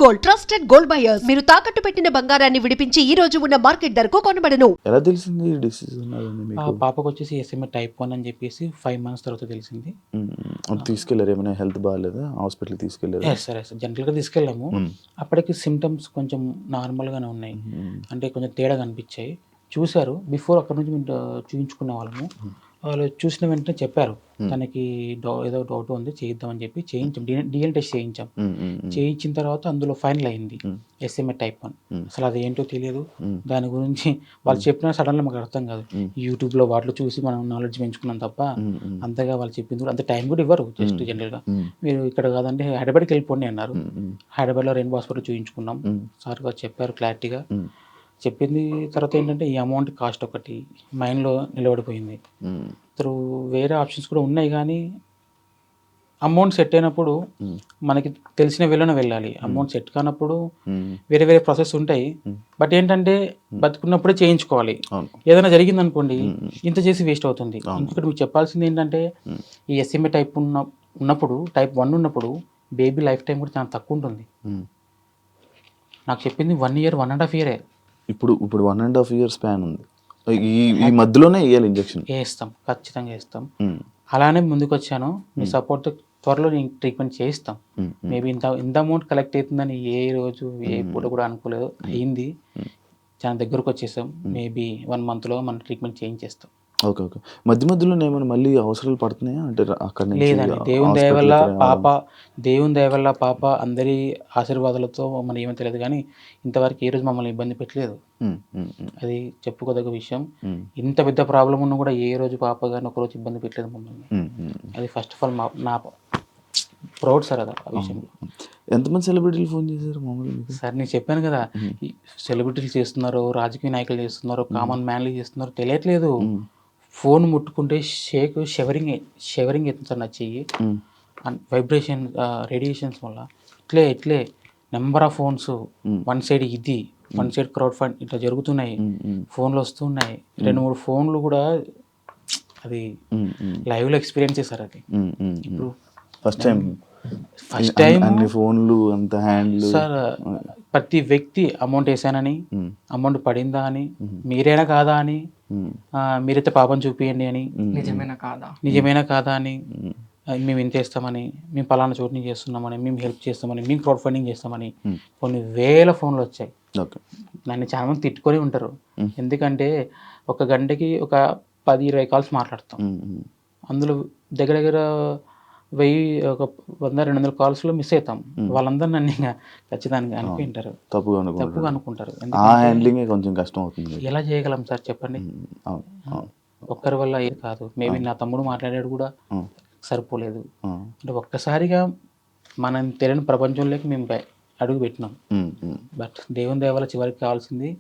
Gold, trusted gold buyers. మీరు తాకట్టు పెట్టిన బంగారాన్ని విడిపించి ఈ రోజు ఉన్న మార్కెట్ ధరకు కొనబడను. ఎలా తెలిసింది డిసీజ్ ఉన్నదని మీకు? పాపకు వచ్చేసి SMA type 1 అని చెప్పేసి 5 months తర్వాత తెలిసింది. అప్పుడు తీసుకెళ్లారు, ఏమైనా హెల్త్ బాగాలేదా? హాస్పిటల్కి తీసుకెళ్లారు? సరే జనరల్గా తీసుకెళ్ళాము. అప్పటికి సిమ్టమ్స్ కొంచెం నార్మల్గానే ఉన్నాయి, అంటే కొంచెం తేడా కనిపించాయి. చూశారు, బిఫోర్ అక్కడ నుంచి మేము చూపించుకునే వాళ్ళము. వాళ్ళు చూసిన వెంటనే చెప్పారు తనకి ఏదో డౌట్ ఉంది చేయిద్దామని చెప్పి చేయించాం. DNA టెస్ట్ చేయించాం. చేయించిన తర్వాత అందులో ఫైనల్ అయింది SMA type 1. అసలు అది ఏంటో తెలియదు, దాని గురించి వాళ్ళు చెప్పినా సడన్గా మాకు అర్థం కాదు. యూట్యూబ్లో వాటిలో చూసి మనం నాలెడ్జ్ పెంచుకున్నాం తప్ప అంతగా వాళ్ళు చెప్పింది కూడా అంత టైం కూడా ఇవ్వరు. జస్ట్ జనరల్గా మీరు ఇక్కడ కాదంటే హైదరాబాద్కి వెళ్ళిపోండి అన్నారు. హైదరాబాద్లో రెయిన్బో హాస్పిటల్ చూయించుకున్నాం. సార్ గారు చెప్పారు క్లారిటీగా. చెప్పింది తర్వాత ఏంటంటే ఈ అమౌంట్ కాస్ట్ ఒకటి మైండ్లో నిలబడిపోయింది. త్రూ వేరే ఆప్షన్స్ కూడా ఉన్నాయి, కానీ అమౌంట్ సెట్ అయినప్పుడు మనకి తెలిసిన వేళనే వెళ్ళాలి. అమౌంట్ సెట్ కానప్పుడు వేరే వేరే ప్రాసెస్ ఉంటాయి. బట్ ఏంటంటే బతుకున్నప్పుడే చేయించుకోవాలి. ఏదైనా జరిగింది అనుకోండి ఇంత చేసి వేస్ట్ అవుతుంది. ఇక్కడ మీకు చెప్పాల్సింది ఏంటంటే ఈ SMA type ఉన్నప్పుడు type 1 ఉన్నప్పుడు బేబీ లైఫ్ టైం కూడా చాలా తక్కువ ఉంటుంది. నాకు చెప్పింది 1 year 1.5 year. ఇప్పుడు 1.5 year స్పాన్ ఉంది. ఈ మధ్యలోనే వేయాలి ఇంజెక్షన్? వేస్తాం, ఖచ్చితంగా వేస్తాం. అలానే ముందుకు వచ్చాను. మీ సపోర్ట్ త్వరలో నేను ట్రీట్మెంట్ చేయిస్తాం. మేబీ ఇంత అమౌంట్ కలెక్ట్ అవుతుందని ఏ రోజు ఏ పూట కూడా అనుకోలేదు. అయింది, చాలా దగ్గరకు వచ్చేసాం. మేబీ 1 monthలో మనం ట్రీట్మెంట్ చేయించేస్తాం. ఓకే. మధ్య మధ్యలో ఏమైనా మళ్ళీ అవసరాలు పడుతున్నాయా? అంటే అక్కడ లేదండి, దేవుని దయ వల్ల పాప అందరి ఆశీర్వాదాలతో మనం ఏమో తెలియదు, కానీ ఇంతవరకు ఏ రోజు మమ్మల్ని ఇబ్బంది పెట్టలేదు. అది చెప్పుకోదగ్గ విషయం. ఇంత పెద్ద ప్రాబ్లం ఉన్నా కూడా ఏ రోజు పాప గారిని ఒకరోజు ఇబ్బంది పెట్టలేదు మమ్మల్ని. అది ఫస్ట్ ఆఫ్ ఆల్ నా ప్రౌడ్ సార్ అది ఆ విషయంలో. ఎంతమంది సెలబ్రిటీలు ఫోన్ చేశారు మామూలుగా? సార్ నేను చెప్పాను కదా, సెలబ్రిటీలు చేస్తున్నారు, రాజకీయ నాయకులు చేస్తున్నారు, కామన్ మ్యాన్లు చేస్తున్నారు, తెలియట్లేదు. ఫోన్ ముట్టుకుంటే షెవరింగ్ అవుతుంది సార్ నా చెయ్యి. వైబ్రేషన్ రేడియేషన్స్ వల్ల ఇట్లే number of phones, one side crowd fund ఇట్లా జరుగుతున్నాయి. ఫోన్లు వస్తున్నాయి. 2-3 ఫోన్లు కూడా అది లైవ్లో ఎక్స్పీరియన్స్ చేశారు. అది ఇప్పుడు ఫస్ట్ టైం అన్ని ఫోన్లు అంత హ్యాండ్లు. సార్ ప్రతి వ్యక్తి అమౌంట్ వేసానని, అమౌంట్ పడిందా అని, మీరైనా కాదా అని, మీరైతే పాపం చూపియండి అని, నిజమేనా కాదా అని, మేము ఇంత వేస్తామని, మేము పలానా చోటు నుంచి చేస్తున్నామని, మేము హెల్ప్ చేస్తామని, మేము క్రౌడ్ ఫండింగ్ చేస్తామని కొన్ని వేల ఫోన్లు వచ్చాయి. నన్ను చాలా మంది తిట్టుకొని ఉంటారు. ఎందుకంటే ఒక గంటకి ఒక 10-20 కాల్స్ మాట్లాడతాం. అందులో దగ్గర 100-200 కాల్స్లో మిస్ అవుతాం. వాళ్ళందరూ నన్ను ఇంకా ఖచ్చితంగా అనుకుంటారు, తప్పుగా అనుకుంటారు. కొంచెం కష్టం అవుతుంది. ఎలా చేయగలం సార్ చెప్పండి? ఒక్కరి వల్ల ఏది కాదు. మేబీ నా తమ్ముడు మాట్లాడాడు కూడా సరిపోలేదు. అంటే ఒక్కసారిగా మనం తెలియని ప్రపంచంలోకి మేము అడుగు పెట్టినాం. బట్ దేవుని దయ వల్ల చివరికి కావాల్సింది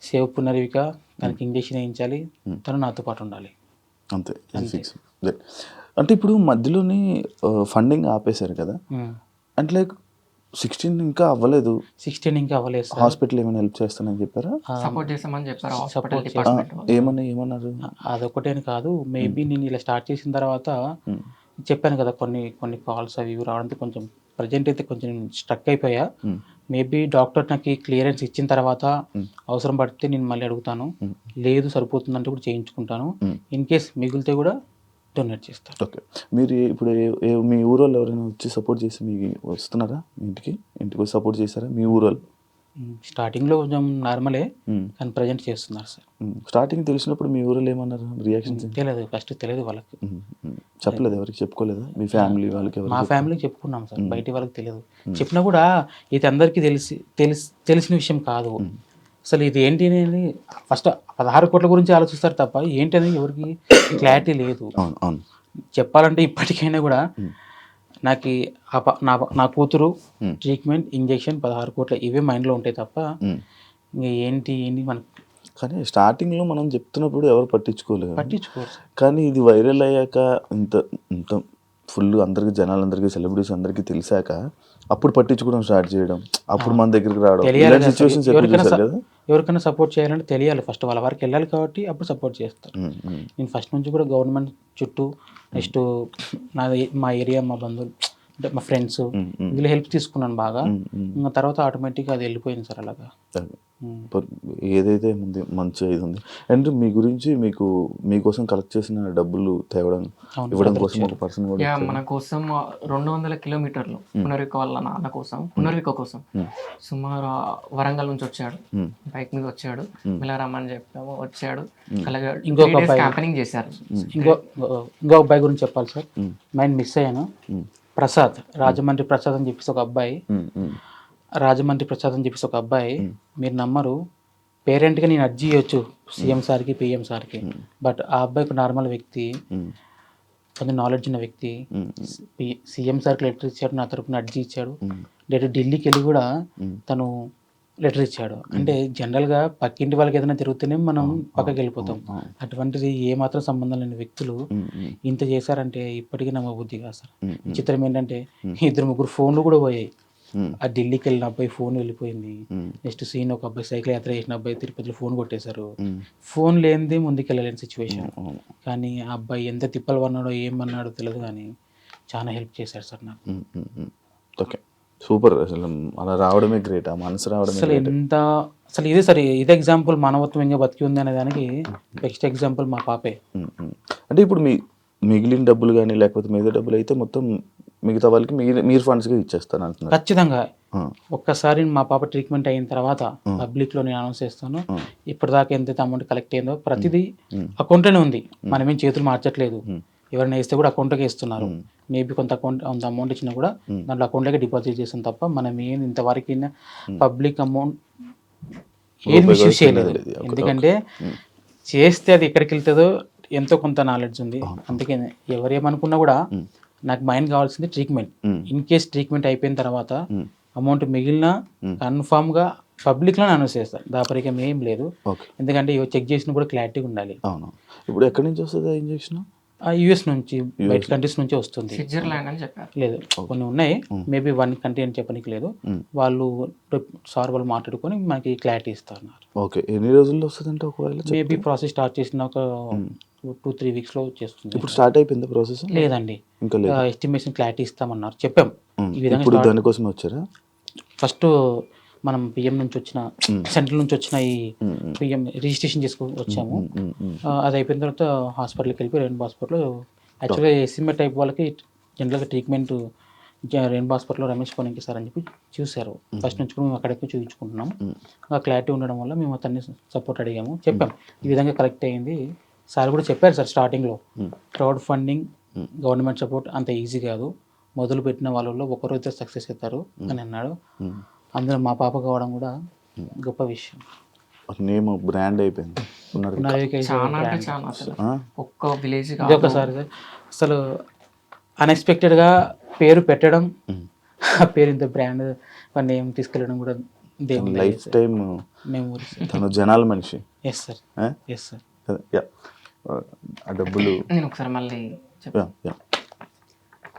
సేవ్ పునర్విక, తనకి ఇంజక్షన్ వేయించాలి, తను నాతో పాటు ఉండాలి, అంతే. అంటే ఇప్పుడు మధ్యలోనే ఫండింగ్ ఆపేశారు కదా, అంటే లైక్ 16 ఇంకా అవ్వలేదు. హాస్పిటల్ ఏమైనా హెల్ప్ చేస్తానని చెప్పారా? సపోర్ట్ చేస్తామని చెప్పారు. ఏమన్నారు? అదొకటే కాదు, మేబీ నేను ఇలా స్టార్ట్ చేసిన తర్వాత చెప్పాను కదా కొన్ని కాల్స్ అవి రావడంతో కొంచెం ప్రజెంట్ అయితే కొంచెం స్ట్రక్ అయిపోయా. మేబీ డాక్టర్ నాకు క్లియరెన్స్ ఇచ్చిన తర్వాత అవసరం పడితే నేను మళ్ళీ అడుగుతాను, లేదు సరిపోతుందంటే కూడా చేయించుకుంటాను. ఇన్ కేస్ మిగిలితే కూడా డొనేట్ చేస్తాను. ఓకే. మీరు ఇప్పుడు మీ ఊరోళ్ళు ఎవరైనా వచ్చి సపోర్ట్ చేసి మీకు వస్తున్నారా? ఇంటికి వచ్చి సపోర్ట్ చేశారా మీ ఊరోళ్ళు? స్టార్టింగ్లో కొంచెం నార్మలే, కానీ ప్రజెంట్ చేస్తున్నారు సార్. స్టార్టింగ్ తెలిసినప్పుడు మీ ఊరోళ్ళు ఏమన్నారు? రియాక్షన్స్ ఫస్ట్ తెలియదు వాళ్ళకి. చెప్పలేదు, ఎవరికి చెప్పుకోలేదా? మీ ఫ్యామిలీ వాళ్ళకి? మా ఫ్యామిలీకి చెప్పుకున్నాం సార్, బయట వాళ్ళకి తెలియదు. చెప్పినా కూడా ఇది అందరికీ తెలిసిన విషయం కాదు. అసలు ఇది ఏంటి అని ఫస్ట్ 16 కోట్ల గురించి ఆలోచిస్తారు తప్ప ఏంటి అనేది ఎవరికి క్లారిటీ లేదు. చెప్పాలంటే ఇప్పటికైనా కూడా నాకు నా కూతురు ట్రీట్మెంట్, ఇంజెక్షన్, 16 కోట్ల ఇవే మైండ్లో ఉంటాయి తప్ప ఇంకా ఏంటి మనకి. కానీ స్టార్టింగ్లో మనం చెప్తున్నప్పుడు ఎవరు పట్టించుకోరు. కానీ ఇది వైరల్ అయ్యాక ఇంత ఫుల్ అందరికి, జనాలందరికీ, సెలబ్రిటీస్ అందరికీ తెలిసాక అప్పుడు పట్టించుకోవడం స్టార్ట్ చేయడం, అప్పుడు మన దగ్గరికి రావడం. ఎవరికైనా సపోర్ట్ చేయాలంటే తెలియాలి, ఫస్ట్ వాళ్ళ వరకు వెళ్ళాలి, కాబట్టి అప్పుడు సపోర్ట్ చేస్తారు. నేను ఫస్ట్ నుంచి కూడా గవర్నమెంట్ చుట్టూ, నెక్స్ట్ మా ఏరియా, మా బంధువులు అంటే మా ఫ్రెండ్స్ వీళ్ళు హెల్ప్ తీసుకున్నాను బాగా. ఇంకా తర్వాత ఆటోమేటిక్గా అది వెళ్ళిపోయింది సార్ అలాగా. ఏదైతే ఉంది మంచిగా ఇది ఉంది. అండ్ మీ గురించి మీకోసం కలెక్ట్ చేసిన డబ్బులు తేవడం ఇవ్వడం కోసం ఒక పర్సన్ కూడా మన కోసం 200 కిలోమీటర్లు పునర్విక వాళ్ళ నాన్న కోసం, పునర్విక కోసం సుమారు వరంగల్ నుంచి వచ్చాడు, బైక్ మీద వచ్చాడు, ఇలా రమ్మని చెప్పాము, వచ్చాడు. అలాగే ఇంకొక అబ్బాయి క్యాంపెనింగ్ చేశారు. ఇంకో అబ్బాయి గురించి చెప్పాలి సార్, మైండ్ మిస్ అయ్యాను. ప్రసాద్, రాజమండ్రి ప్రసాద్ అని చెప్పేసి ఒక అబ్బాయి, మీరు నమ్మరు, పేరెంట్గా నేను అర్జీ ఇవ్వచ్చు సీఎం సార్కి, పిఎం సార్కి, బట్ ఆ అబ్బాయి ఒక నార్మల్ వ్యక్తి, కొంచెం నాలెడ్జ్ ఉన్న వ్యక్తి. సీఎం సార్కి లెటర్ ఇచ్చాడు, నా తరపున అర్జీ ఇచ్చాడు. ఢిల్లీకి వెళ్ళి కూడా తను లెటర్ ఇచ్చాడు. అంటే జనరల్గా పక్కింటి వాళ్ళకి ఏదైనా జరుగుతూనే మనం పక్కకి వెళ్ళిపోతాం. అటువంటిది ఏమాత్రం సంబంధం లేని వ్యక్తులు ఇంత చేశారంటే ఇప్పటికీ నమ్మబుద్ధి కాదు సార్. విచిత్రం ఏంటంటే 2-3 ఫోన్లు కూడా పోయాయి. ఆ ఢిల్లీకి వెళ్ళిన అబ్బాయి ఫోన్ వెళ్ళిపోయింది. నెక్స్ట్ సీన్ ఒక అబ్బాయి సైకిల్ యాత్ర చేసిన అబ్బాయి తిరుపతిలో ఫోన్ కొట్టేశారు. ఫోన్ లేనిదే ముందుకు వెళ్ళలేని సిచ్యువేషన్. కానీ ఆ అబ్బాయి ఎంత తిప్పలు పన్నాడో ఏమన్నాడో తెలియదు, కానీ చాలా హెల్ప్ చేశాడు సార్ నాకు. Okay, super. అసలు అలా రావడమే గ్రేట్, ఆ మనసు రావడమే అసలు ఎంత, అసలు ఇదే సార్, ఇదే ఎగ్జాంపుల్ మానవత్వం ఇంకా బతికి ఉంది అనే దానికి బెస్ట్ ఎగ్జాంపుల్ మా పాపే. అంటే ఇప్పుడు మిగిలిన డబ్బులు కానీ లేకపోతే మిగతా డబ్బులు అయితే మొత్తం మిగతా వాళ్ళకి మీరు ఫండ్స్గా ఇచ్చేస్తాను అంటున్నారు. ఖచ్చితంగా ఒక్కసారి మా పాప ట్రీట్మెంట్ అయిన తర్వాత పబ్లిక్లో నేను అనౌన్స్ చేస్తాను. ఇప్పటిదాకా ఎంతైతే అమౌంట్ కలెక్ట్ అయిందో ప్రతిదీ అకౌంట్లోనే ఉంది. మనమేం చేతులు మార్చట్లేదు. ఎవరైనా వేస్తే కూడా అకౌంట్లోకి ఇస్తున్నారు. మేబీ కొంత అమౌంట్ ఇచ్చినా కూడా దాంట్లో అకౌంట్లోకి డిపాజిట్ చేస్తాం తప్ప మనం ఏం ఇంతవరకు పబ్లిక్ అమౌంట్ ఏది మిస్యూజ్ చేయలేదు. ఎందుకంటే చేస్తే అది ఎక్కడికి వెళ్తుందో ఎంతో కొంత నాలెడ్జ్ ఉంది. అందుకే ఎవరేమనుకున్నా కూడా నాకు మైండ్ కావాల్సింది ట్రీట్మెంట్. ఇన్ కేస్ ట్రీట్మెంట్ అయిపోయిన తర్వాత అమౌంట్ మిగిలిన కన్ఫామ్గా పబ్లిక్లో అనౌన్స్ చేస్తాను. దాపరికం ఏం లేదు. ఎందుకంటే చెక్ చేసిన కూడా క్లారిటీగా ఉండాలి. అవును. ఇప్పుడు ఎక్కడి నుంచి వస్తుంది ఆ ఇంజెక్షన్? యుఎస్ నుంచి, బయట కంట్రీస్ నుంచి వస్తుంది. స్విట్జర్లాండ్ అని చెప్పారు. లేదు, కొన్ని ఉన్నాయి. మేబీ 1 కంట్రీ అని చెప్పడానికి లేదు. వాళ్ళు మాట్లాడుకొని మనకి క్లారిటీ ఇస్తారు. ఓకే, ఎన్ని రోజుల్లో వస్తుందంటే ఒకవేళ? మేబీ ప్రాసెస్ స్టార్ట్ చేసిన ఒక 2-3 వీక్స్లో చేస్తుంది. ఇప్పుడు స్టార్ట్ అయిపోయింది ప్రాసెస్? లేదండి, ఇంకా లేదు. ఎస్టిమేషన్ క్లారిటీ ఇస్తామన్నారు, చెప్పాం. ఈ విధంగా ఇప్పుడు దానికోసం వచ్చారా? ఫస్ట్ మనం పిఎం నుంచి వచ్చిన, సెంట్రల్ నుంచి వచ్చిన ఈ పిఎం రిజిస్ట్రేషన్ చేసుకొని వచ్చాము. అది అయిపోయిన తర్వాత హాస్పిటల్కి వెళ్ళిపోయి రెయిన్బో హాస్పిటల్లో, యాక్చువల్గా ఎస్ఎంఏ టైప్ వాళ్ళకి జనరల్గా ట్రీట్మెంట్ రెయిన్బో హాస్పిటల్లో రమేష్ కోనికి సార్ అని చెప్పి చూశారు. ఫస్ట్ నుంచి కూడా మేము అక్కడికి చూపించుకుంటున్నాం. ఆ క్లారిటీ ఉండడం వల్ల మేము అతన్ని సపోర్ట్ అడిగాము, చెప్పాం ఈ విధంగా కరెక్ట్ అయింది. సార్ కూడా చెప్పారు సార్ స్టార్టింగ్లో, క్రౌడ్ ఫండింగ్, గవర్నమెంట్ సపోర్ట్ అంత ఈజీ కాదు, మొదలు పెట్టిన వాళ్ళలో ఒకరైతే సక్సెస్ అవుతారు అని అన్నాడు. అందులో మా పాప కావడం కూడా గొప్ప విషయం. నేమ్ బ్రాండ్ అయిపోయింది. ఒక్క విలేజ్ ఒకసారి అసలు అన్ఎక్స్పెక్టెడ్గా పేరు పెట్టడం, ఆ పేరు ఇంత బ్రాండ్ నేమ్ తీసుకెళ్ళడం కూడా దేవుని లైఫ్ టైం తను జనాల మనిషి. Yes sir, yes sir. ఆ డబ్బులు నేను ఒకసారి మళ్ళీ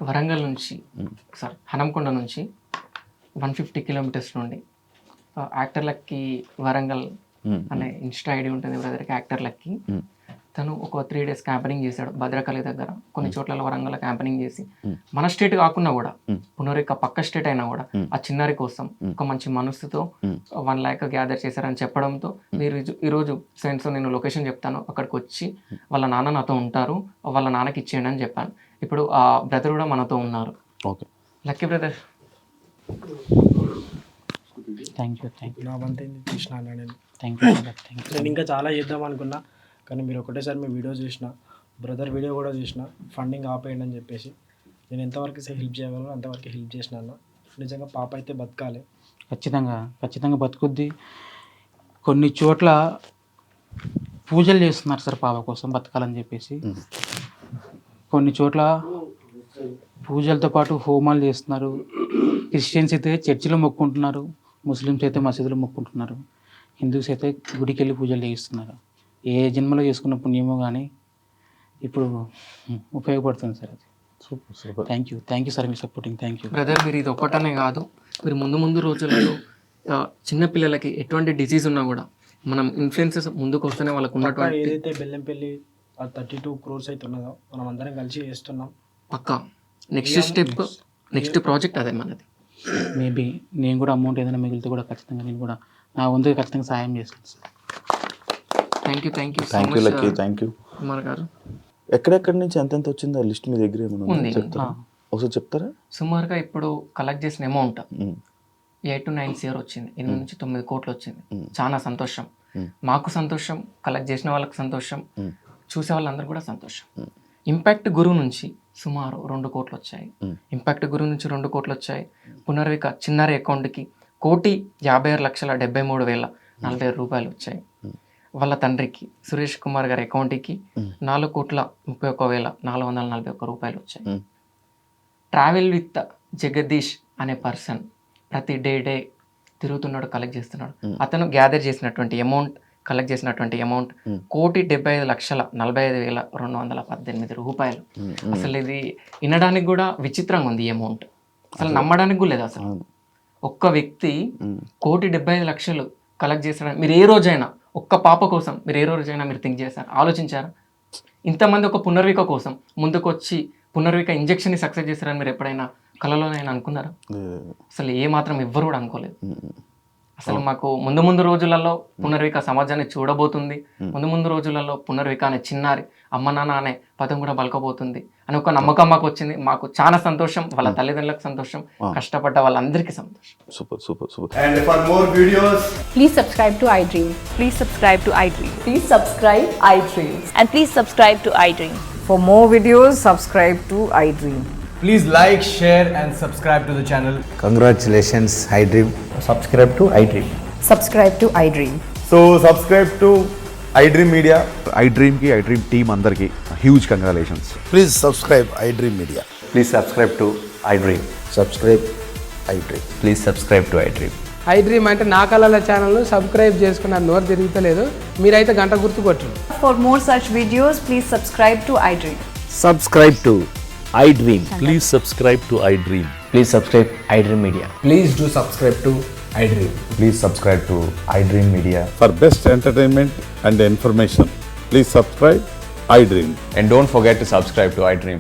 వరంగల్ నుంచి, సార్ హనంకొండ నుంచి 150 కిలోమీటర్స్ నుండి యాక్టర్లకి వరంగల్ అనే ఇన్స్టా ఐడి ఉంటుంది బ్రదర్కి, యాక్టర్లకి. తను ఒక 3 days క్యాంపెనింగ్ చేశాడు భద్రకాళి దగ్గర, కొన్ని చోట్ల వరంగల్ క్యాంపెనింగ్ చేసి, మన స్టేట్ కాకుండా కూడా పునరిక పక్క స్టేట్ అయినా కూడా ఆ చిన్నారి కోసం ఒక మంచి మనసుతో 1 lakh గ్యాదర్ చేశారని చెప్పడంతో, మీరు ఈరోజు ఫ్రెండ్స్ నేను లొకేషన్ చెప్తాను, అక్కడికి వచ్చి వాళ్ళ నాన్న నాతో ఉంటారు, వాళ్ళ నాన్నకి ఇచ్చేయండి అని చెప్పాను. ఇప్పుడు ఆ బ్రదర్ కూడా మనతో ఉన్నారు. Okay, lucky brother. Thank you. నా వంతు చూసిన నేను నేను ఇంకా చాలా చేద్దాం అనుకున్నా, కానీ మీరు ఒకటేసారి మీ వీడియో చూసిన, బ్రదర్ వీడియో కూడా చూసిన, ఫండింగ్ ఆపేయండి అని చెప్పేసి నేను ఎంతవరకు హెల్ప్ చేయగలను అంతవరకు హెల్ప్ చేసిన అన్న. నిజంగా పాప అయితే బతకాలి, ఖచ్చితంగా బతుకుద్ది. కొన్ని చోట్ల పూజలు చేస్తున్నారు సార్ పాప కోసం బతకాలని చెప్పేసి, కొన్ని చోట్ల పూజలతో పాటు హోమాలు చేస్తున్నారు. క్రిస్టియన్స్ అయితే చర్చిలో మొక్కుంటున్నారు, ముస్లిమ్స్ అయితే మసీదులో మొక్కుంటున్నారు, హిందూస్ అయితే గుడికి వెళ్ళి పూజలు చేయిస్తున్నారు. ఏ జన్మలో చేసుకున్న పుణ్యమో కానీ ఇప్పుడు ఉపయోగపడుతుంది సార్ అది. Super. Thank you sir, me supporting. Thank you brother. మీరు ఇది ఒక్కటనే కాదు, మీరు ముందు రోజులలో చిన్నపిల్లలకి ఎటువంటి డిసీజ్ ఉన్నా కూడా మనం ఇన్ఫ్లుయెన్సెస్ ముందుకు వస్తేనే వాళ్ళకు ఉన్నటువంటి, ఏదైతే బెల్లంపల్లి 32 crores అయితే ఉన్నదో మనం అందరం కలిసి చేస్తున్నాం. పక్కా నెక్స్ట్ నెక్స్ట్ ప్రాజెక్ట్ అదే మనది. మేబీ నేను కూడా అమౌంట్ ఏదైనా మిగిలితే కూడా ఖచ్చితంగా నేను కూడా నా వంతుగా ఖచ్చితంగా సాయం చేస్తాను sir. Thank you thank you lucky, thank you. Kumar గారు. ఎక్కడెక్కడి నుంచి ఎంతెంత వచ్చిందో ఆ లిస్ట్ మీ దగ్గర ఏమైనా ఉందా? చెప్తారా ఒకసారి చెప్తారా? సుమారుగా ఇప్పుడు కలెక్ట్ చేసిన అమౌంట్ 8 to 9 CR వచ్చింది. 8 నుంచి 9 కోట్లు వచ్చింది. చాలా సంతోషం, మాకు సంతోషం, కలెక్ట్ చేసిన వాళ్ళకి సంతోషం, చూసే వాళ్ళందరూ కూడా సంతోషం. ఇంపాక్ట్ గురువు నుంచి సుమారు 2 కోట్లు వచ్చాయి. ఇంపాక్ట్ గురువు నుంచి 2 కోట్లు వచ్చాయి. పునర్విక చిన్నారి అకౌంట్కి 1,56,73,040 రూపాయలు వచ్చాయి. వాళ్ళ తండ్రికి సురేష్ కుమార్ గారి అకౌంట్కి 4,31,441 రూపాయలు వచ్చాయి. ట్రావెల్ విత్ జగదీష్ అనే పర్సన్ ప్రతి డే తిరుగుతున్నాడు, కలెక్ట్ చేస్తున్నాడు. అతను గ్యాదర్ చేసినటువంటి అమౌంట్, కలెక్ట్ చేసినటువంటి అమౌంట్ 1,75,45,218 రూపాయలు. అసలు ఇది వినడానికి కూడా విచిత్రంగా ఉంది. ఈ అమౌంట్ అసలు నమ్మడానికి కూడా లేదు. అసలు ఒక్క వ్యక్తి 1,75,00,000 కలెక్ట్ చేస్తాడని మీరు ఏ రోజైనా, ఒక్క పాప కోసం మీరు ఏ రోజైనా మీరు థింక్ చేశారు, ఆలోచించారా? ఇంతమంది ఒక పునర్విక కోసం ముందుకు వచ్చి పునర్విక ఇంజెక్షన్ని సక్సెస్ చేస్తారని మీరు ఎప్పుడైనా కళలోనైనా అనుకున్నారా? అసలు ఏ మాత్రం ఎవ్వరు కూడా అనుకోలేదు. అసలు మాకు ముందు రోజులలో పునర్విక సమాజాన్ని చూడబోతుంది, ముందు రోజులలో పునర్విక అనే చిన్నారి అమ్మ నాన్న అనే పదం కూడా పలకబోతుంది అని ఒక నమ్మకం మాకు వచ్చింది. మాకు చాలా సంతోషం, వాళ్ళ తల్లిదండ్రులకు సంతోషం, కష్టపడ్డ వాళ్ళందరికీ సంతోషం. Super super super. And for more videos, Please subscribe to iDream. Please subscribe to iDream. Please subscribe iDream. And please subscribe to iDream. For more videos, subscribe to iDream. please like, share and subscribe to the channel. Congratulations, iDream. Subscribe to iDream. Subscribe to iDream. So subscribe to iDream Media. iDream team అందరికి huge congratulations. Please subscribe iDream Media. Please subscribe to iDream. Subscribe iDream. Please subscribe to iDream. iDream అంటే నా కళల ఛానల్ను subscribe చేసుకున్న నోరు తిరుగుతలేదు, మీరైతే గంట గుర్తు కొట్టండి. For more such videos, please subscribe to iDream. Subscribe to iDream. Please subscribe to iDream. Please subscribe iDream Media. Please do subscribe to iDream. Please subscribe to iDream Media. For best entertainment and information, please subscribe iDream. And don't forget to subscribe to iDream.